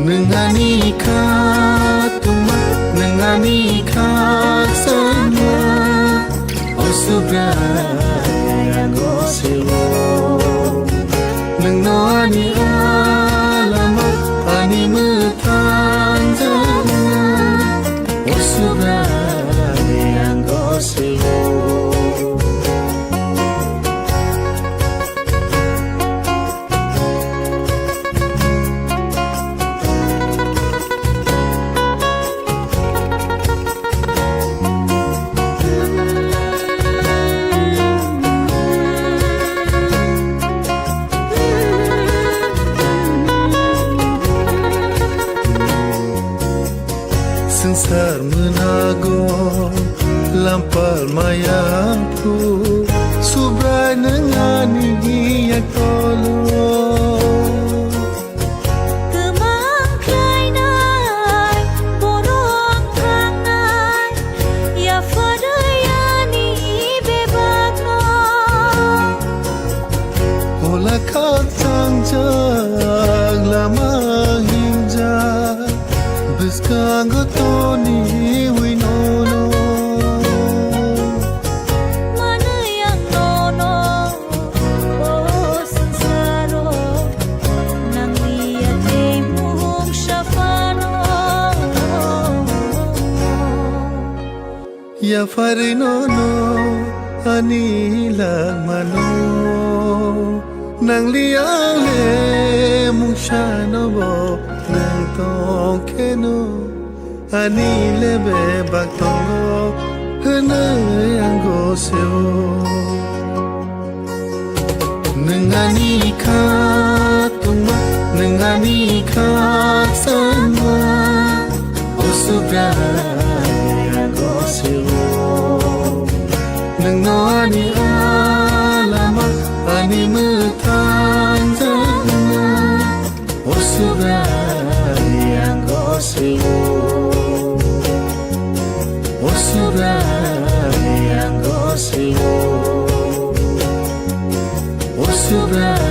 Nengani katuma, nengani semua, oh subraya gosewo. Nengani alamat, ani metanjana, oh subraya gosewo. Sengsar menago lampar mayangku subrai nengani giyak tolo Kemang klai nai borong thang nai ya fadayani bebak no Hola khat sang jag lama hinja Biskang toni winono Mana yang nono oh sengsaro nang liat muhung syafano Ya farinono anila mano Nang liang le mung shano bo Nang tong keno anile be bak tongo Hene yang goseo Nengani katuma Nengani semua Oh subraya goseo Nengani alamat ani metanjana Oh subraya goseo Oh subraya goseo Oh subraya